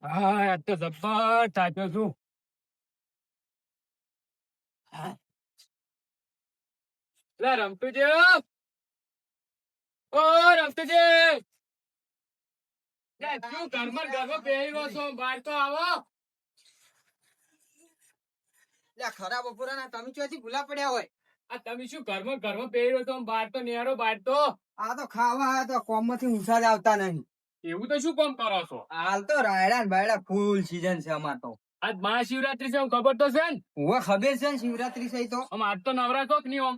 હા આજ તો જબ્બર થાક્યો છું. લે રમતુજી, ઓ રમતુજી, લે શું ઘરમાં ઘરમાં બેહી છો? બહાર તો આવો. ખરા બપોરા તમે ચોથી ભૂલા પડ્યા હોય. આ તમે શું ઘરમાં ઘરમાં બેહી છો? બહાર તો નેરો, બહાર તો. આ તો ખાવા આયા તો કોમ માંથી ઊંચા જ આવતા નહીં. એવું તો શું કામ કરો છો? હાલ તો રાયડા ને બાયડા ફૂલ સીઝન છે અમાર તો. આજ મહાશિવરાત્રી છે, ખબર તો છે ને? ઓવે ખબર છે ને શિવરાત્રી છે ઈ તો. આમ આજ તો નવરા છો કે નહીં? આમ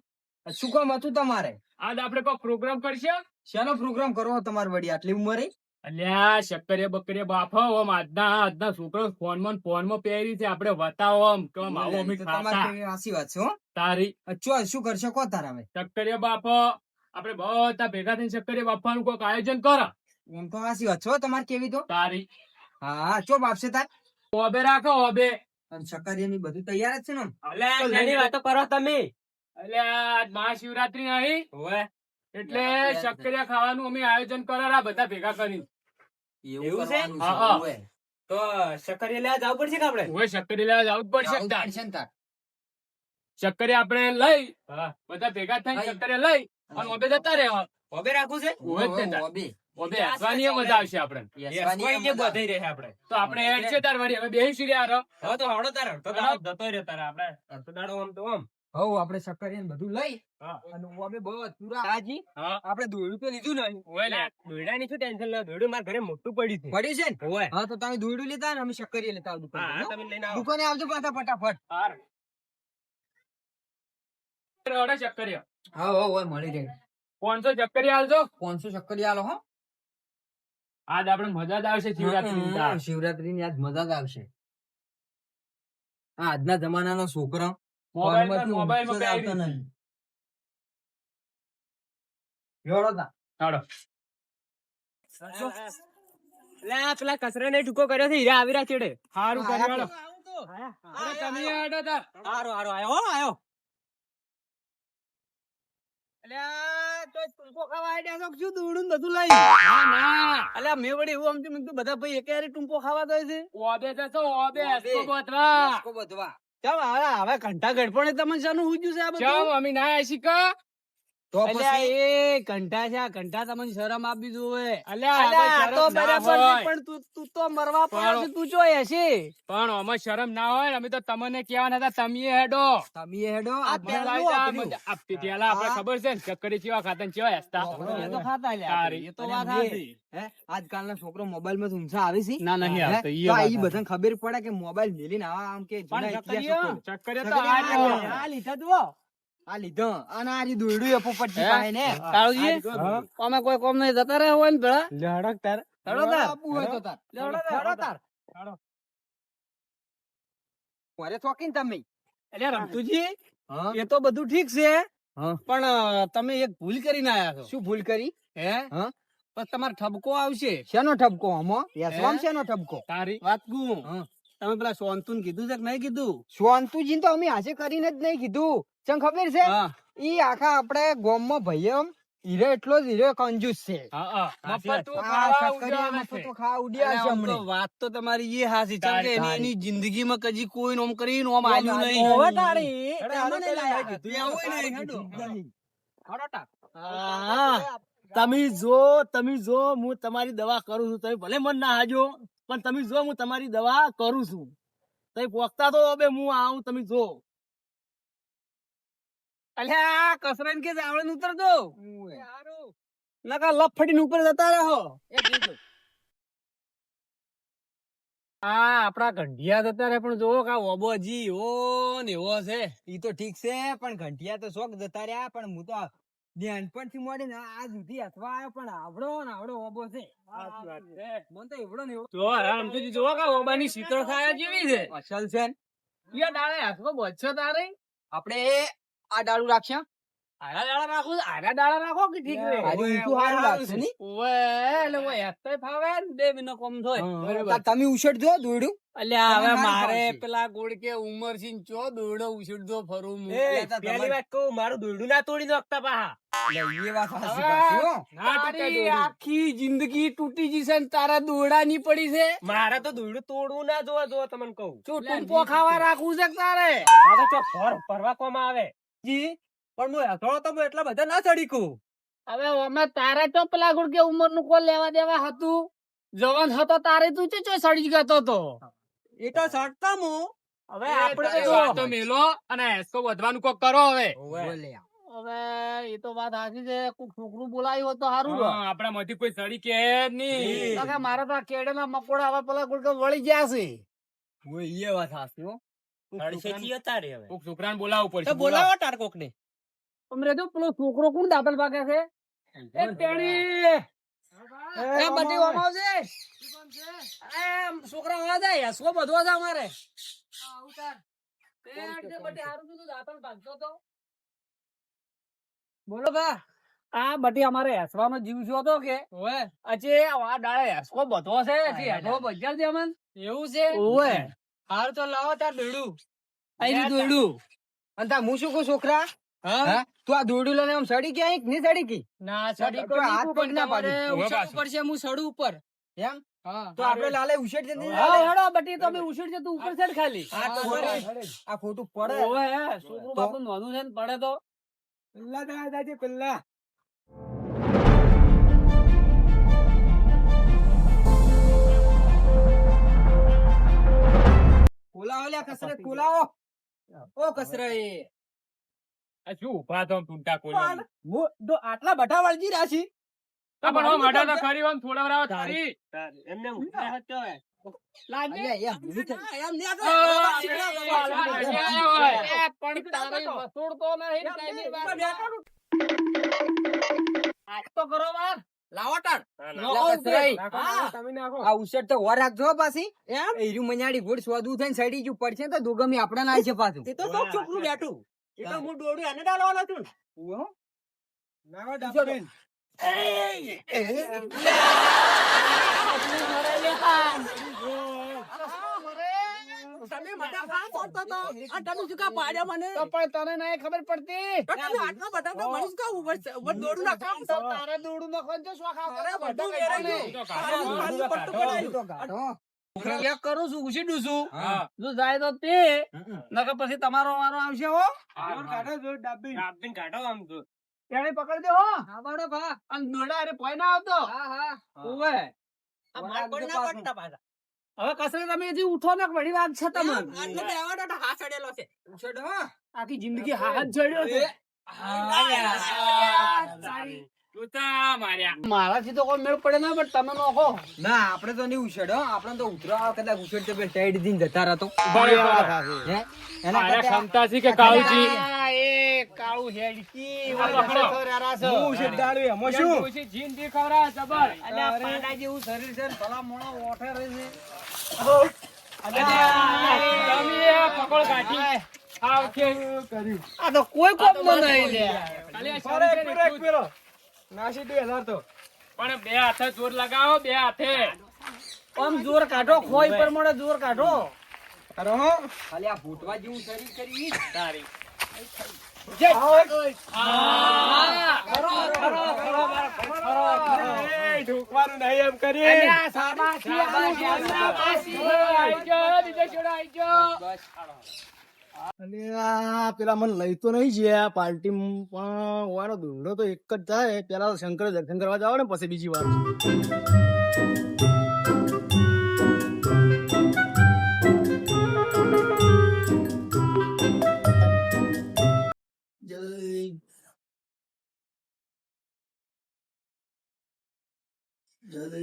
શું કામ હતું તમારે? આજ આપડે કોઈ પ્રોગ્રામ કરશે? શેનો પ્રોગ્રામ કરવો તમારે વળી આટલી ઉંમરે? અલ્યા શક્કરિયા બકરિયા બાફો. આમ આજના છોકરો ફોનમાં પહેરી છે. આપડે બતાવો આમ કે આમ આવું અમે તો ખાતા. તમારે કેવી હાચી વાત છે હો. તારી ચો શું કરશો કો તાર હવે? શક્કરિયા બાફો. આપડે બધા ભેગા થઈને શક્કરિયા બાફવાનું કોઈક આયોજન કરો. એમ તો હાચી વાત છે હો તમારે કેવી તો. તારી હા ચો બાપશે તાર. ઓબે રાખો ઓબે. અને શક્કરિયા ની બધું તૈયાર જ છે ને આમ? અલ્યા ઘણી વાતો કરો તમે. અલ્યા આજ મહાશિવરાત્રી નહીં ઓવે એટલે શક્કરિયા ખાવાનું અમે આયોજન કરેલા બધા ભેગા કરીને. એવું છે? કરવાનું હા, હા. ઓવે. તો શક્કરિયા લેવા જવું પડશે કે આપણે? હવે શક્કરિયા લેવા જવું જ પડશે આવું તાર. પડશે ને તાર. શક્કરિયા આપણે લઈ હા. બધા ભેગા થઈને લઈ. શક્કરિયા લઈ અને ઓબે જતા રહેવા. ઓબે રાખવું છે? ઓવે જ તે તાર. ઓવે. ઓબે હસવાની મજા આવશે આપણે. યસવાની કોઈ કે મજા આવે. બધાય રહે આપણે. તો આપણે હેડ છે તાર વળી હવે બેસી રહ્યા રહો. હવે તો હવડો તાર અડધો દાડો જતો રહ્યો તારે આપણે. અડધો દાડો આમ તો આમ. હવ આપણે શક્કરિયા ને બધું લઈ હા. અને ઓવે બહુ પૂરા તાજી? હા. આપણે દોયડું તો લીધું નહીં. ઓવે લે. દોયડાની શું ટેન્શન લે? દોયડું મારા ઘરે મોટું પડ્યું છે. પડ્યું છે ને? ઓવે. હા તો તમે દોયડું લેતા ને અમે શક્કરિયા લેતા આવું હા, હા, દુકાને. તમે લઈને આવો. દુકાને આવજો પાછા ફટાફટ. હાર. રડો શક્કરિયા. હા હો મળી જાય. 500 શક્કરિયા આલજો. 500 શક્કરિયા આલો હો. આજ આપણે મજા જ આવશે શિવરાત્રી તાર. શિવરાત્રી ની આજ મજા જ આવશે. હા આજના જમાનાનો છોકરા મોબાઈલમાં આવતા નહીં. જોડો તા. હાડો. લે આ પેલા કચરા ને ટૂંકો કર્યો છે હીરા આવી રહ્યા ચેડે. હારું કરી હાડો. આયા. અરે તમે હાડો તાર. હારો હારો આયો હો આયો. અલ્યા તો ટૂંકો ખાવા આડ્યા છો કે શું દોડું ને બધું લઈ? ના ના. અલ્યા મેં વળી એવું સમજ્યું મેં કીધું બધા ભાઈ એકે હારે ટૂંકો ખાવા જાય છે. ઓબે જશો ઓબે ઓબે. હસકો ગોતવા. કો બધવા. ચાલ હવે ઘંટા ગડપણે તમને શાનું હુજ્યું છે આ બધું? ચમ અમે ના આશી કા. તો અલ્યા પછી એ ઘંટા છે આ ઘંટા તમને શરમ આપવી જોઈએ. અલ્યા અલ્યા આ આમાં તો શરમ ના બરાબર હોય. છે, પણ તું તો મરવા પડ્યો પણ- છે તું ચોય હશે. પણ આમાં શરમ ના હોય ને અમે તો તમને કહેવાના હતા તમે હેડો. તમે હેડો આ આ પહેલું મજા આવી વાપર્યું. જાય. આ પેલા આપણે ખબર છે ને ચક્કરી ચેવા ખાતા ને ચેવા હસતા. એ તો ખાતા લ્યા તારી. એ તો અને વાત મેં- સાચી. હે આજકાલના છોકરો મોબાઈલ માં ઊંચા આવે છે ના નહીં હે? આવતો. તો આ ઈ બધાને ખબર પડે કે મોબાઈલ મેલીને આવા આમ કે જૂના પણ ઇતિહાસો ચક્કરીઓ, ખોલે. ચક્કરી તો ચક્કરી આ આ જ. આ લીધા જુઓ. આ લીધો અને આ રી દોયડું એ પોપટજી હે? પાસે ને કાળુજી, આ જો. અમે કોઈ કોમ નહીં જતા રહ્યા હોય ને પેલા લડક તાર. હેડો તાર. આપવું હોય તો તાર. હેડો તાર. હેડો તાર. હેડો. કોરે શોખીન તમે અલ્યા રમતુજી, હા એ તો બધું ઠીક છે હા. પણ તમે એક ભૂલ કરીને આયા છો. શું ભૂલ કરી હે હા? પણ તમારો ઠપકો આવશે. શેનો ઠપકો હમો યસવામ હે? શેનો ઠપકો તારી. વાત કહું, હા. તમે પેલા સોનતુન કીધું છે કે નહીં કીધું? શાંતુજી તો અમે આજે કરીને જ નહીં કીધું ચમ ખબર છે હા. ઈ આખા આપણે ગામમાં ભાઈઓ હીરો એટલો જ હીરો કંજૂસ છે હા હા. મફતું આ ખાવા શક્કરિયા ઉજાવે છે. મફતો ખાવા ઉડ્યા છે અલ્યા, આમ તો હમણે. વાત તો તમારી એ હાચી છે કે તારી. એની જિંદગીમાં કદી કોઈ નોમ કરીને ઓમ આલ્યું આલ્યું નહીં. નહીં. હોવે તારી. હેડો, એમને હેડો, લાયા. હેડો, કીધું એવું નહીં, હેડો. નહીં. હા. તમે જો હું તમારી દવા કરું છું તમે ભલે મન ના હાજો પણ તમે જો હું તમારી દવા કરું છું તમે પોખતા તો હવે હું આવું તમે જો અલ્યા કસરત કે જાવડે ઉતર દો નકા લપ ફટીને ઉપર જતા રહો. આ આપડા ઘંટિયા જતા રહે પણ જોવો કા ઓબો હજી એવો ને એવો છે. ઈ તો ઠીક છે પણ ઘંટિયા તો શોખ જતા રહ્યા પણ હું તો નાનપણથી મોડીને આ સુધી અથવા આવ્યો પણ આવડો ઓબો છે મને તો એવડો ને એવડો જો રામજી જોવો કા ઓબાની શીતળ ખાયા જેવી છે. અસલ છે ને. યા દાડે હાથમાં બચ્ચો તારે આપણે આ ડાળું રાખ્યા આડા દાડા રાખો આડા દાડા રાખો કે ઠીક રે આજે ઊંચું સારું લાગશે નહીં? ઓવે એટલે ઓય એતોય ફાવે ને 2 મહિનો કોમ થોય તા તમે ઉછેરજો દોયડું. અલ્યા હવે તમે મારે સારું ફાવશે. પેલા ગોળકે ઉંમર છે ને ચો દોડો ઉછળતો ફરું હું પહેલી વાત કહું મારું દોરડું ના તોડી નાખતા પાહા. એ વાત સાચી પાછી હો. તારી આખી જિંદગી તૂટી જશે ને તારા દોડાની પડી છે મારે તો દોરડું તોડવું ના જોવે જો તમને કહું. શું ટૂંપો ખાવા રાખવું છે કે તારે આ તો ચોક ફરવા કોમાં આવે જી પણ હું હેઠળ તો હું એટલા બધા ના ચડી કું. હવે અમે તારે તો પેલા ગોળકે ઉંમર નું કોઈ લેવા દેવા હતું જવાન હતો તારે તું ચો સડી ગયો તો એ તો સડતા હું હવે આપણે તો મેલો અને એસકો વધવાનું કોક કરો હવે બોલે. હવે એ તો વાત સાચી છે કોક છોકરું બોલાયું હોત તો સારું આપડા માંથી કોઈ સડી કે નહીં મારે તો કેડે ના મકોડા હવે પેલા ગોળકે વળી ગયા છે એ વાત સાચી હો. કોક છોકરાને બોલાવવું પડશે બોલાવો તાર કોક ને. અમરે જો પેલો છોકરો કોણ દાખલ પાકે છે એ ટેણી એ બધી ઓમાવ છે એ છોકરા હોવા જાય હસવો બધો છે અમારે બોલો બા આ બટી અમારે હસવાનો જીવ છો તો કે અચે આ ડાળે હસવો બધો છે કે હેઠો બજાર દે અમન એવું છે ઓવે હાર તો લાવો તાર દોડું આઈ દોડું અને તા હું શું કહું છોકરા, હા તું આ દોરડું લઈને આમ સડી ગયા કે નહીં સડી ગઈ? ના સડી તો હાથ પગ ના પાડી. ઉછળવું પડશે હું સડું ઉપર એમ હા તો આપણે લાલે ઉછેર દે ને. હા હેડો બટી તમે ઉછળ છે તું ઉપર ચડ ખાલી હા, તો બરાબર. આ ખોટું પડે. ઓવે હે છોકરું બાપનું નોનું છે ને પડે તો પેલા દાદાજી પેલા ખોલાવો લ્યા કસરત ખોલાવો. ઓ કસરત આ શું ઉભા તો ટૂંટા કોલી આટલા બધા વળગી રહ્યા છી. પણ હો માડા તો ખરી આમ થોડાવરાવ તારી એમને લાગે અલ્યા, એમ નહીં થાય. પણ તારી વસૂડ તો નહીં કાંઈની વાત. આજ તો કરો વાર લાવો તાર અલ્યા, કસરત. હા. તમે નાખો. આ ઉછેર તો વાર રાખજો હો પાછી. એ હીરું મજાડી ગોળ સ્વાદુ થઈને સડી ગયું પડશે તો દોગમી આપડા ના છે પાછું. એ તો તો છોકરું બેઠું એ તો હું દોડું એને ડાલવાનો છું ને. ઉવ્વ. નાખો ડાબેન. તમે મને ખા પડતો તો આ તમે શું કા પાડ્યા મને તો પણ તને નહીં ખબર પડતી તો તમે આટલા બધા તો મને શું કા ઉપર દોડું નાખો તો તારે દોડું નખો જો શોખ આવતો અરે બધું બધું વેરાઈ વેરાઈ ગયું. ગયું. ખાલી પટ્ટો બનાવ્યું. કાઢો. ચેક કરું છું ઉછીડું છું હા. જો જાય તો તે નકર પછી તમારો વારો આવશે હો ડાબેન કાઢો આમ તો. એને પકડ દે હો હા બાળો ભા. અને દોડા અરે પોઈ ના આવતો હા હા. ઓવે આ માર પર ના પડતા પાછા. હવે કસરે તમે હજી ઉઠો ને વળી વાત છે તમને આટલો બેવાનો તો હાથ અડેલો છે. ઉછેર હો. આખી જિંદગી હાથ જડ્યો છે મારાથી તો કોઈ મેળ પડે ના પણ તમે નોખો ના આપણે તો નહીં ઉછેડ હો. આપણે તો ઉતરા કદાચ ઉછેડ તો પેલા ટાઈડ દીને જતા રહો તો. હે? એના કરતા એ કાળું હેડકી આ પકડો. હું ઉછેડાડું એમાં શું? જિંદગી ખવડાવે જબર અલ્યા પાંડા જેવું શરીર છે ને ભલા મોણો ઓઠે રહે છે. આ તો કોઈ કોમ નહીં લે નાસી 2000 તો. પણ બે હાથે જોર લગાવો બે હાથે આમ જોર કાઢો ખોઈ પર મળે જોર કાઢો અરે હો. ખાલી આ ભૂટવા જેવું શરીર કરી તારી એ, ઢોકવાનું નહીં એમ કરી. અને આ પેલા મને લઈ તો નહીં ગયા પાર્ટી પણ ઓવાનો દોરડો તો એક જ થાય પેલા તો શંકર દર્શન કરવા જાવ ને પછી બીજી વાર જય જય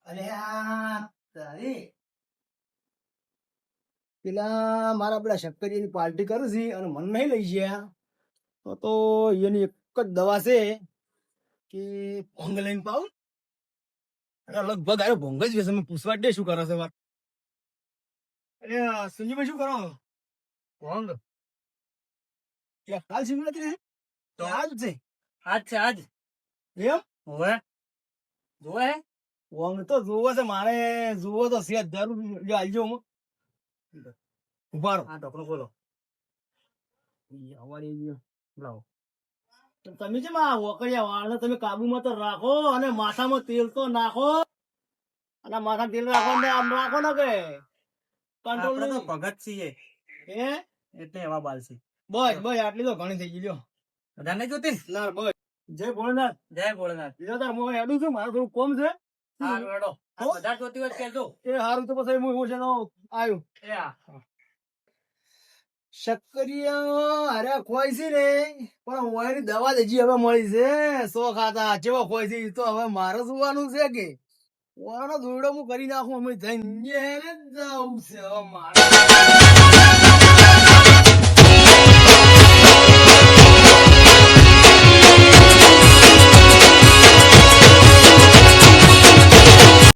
અરે આ તારી પેલા મારા પેલા શક્કરિયાની પાર્ટી કરું છે અને મને નહીં લઈ ગયા તો એની એક જ દવા છે કે ભોંગ લઈને પાઉં લગભગ આયો ભોંગ જ વેસે મેં પૂછવા દે શું કરો છો વાત અરે સંજીભાઈ શું કરો ભોંગ એટલે કાલ શિવરાત્રી છે? તો? આજ છે આજ છે આજ. એમ હોવે. જોવે હે? ઓમ તો જોવો છે મારે જોવો તો છે જરૂર જો આલજો હું ઉભા રહો આ ઢોકણું ખોલો. લાવો તમે છે માં વકડિયા વાળને તમે કાબુમાં તો રાખો અને માથામાં તેલ તો નાખો અને માથા તેલ રાખો ને આમ રાખો ને કે કંટ્રોલ આપણે તો ભગત છીએ હે એટલે એવા બાલ છે બસ બસ આટલી તો ઘણી થઈ ગઈ લ્યો વધારે નહીં જોતી ને? ના બસ જય ભોળનાથ જય ભોળનાથ. લ્યો તાર હું હેડું છું મારું થોડું કોમ છે હારું હેડો. આ વધારે જોતી હોય તો કહેજો. એ હારું તો પછી હું છે આવ્યું એ હા. શક્કરિયા અરે ખોઈ છે ને પણ ઓયની દવા જ હજી હવે મળી છે સો ખાતા ચેવો ખોઈ છે ઈ તો હવે મારે જોવાનું છે કે ઓનો દોરડો હું કરી નાખું અમે જઈને જાઉં છે હવે મારે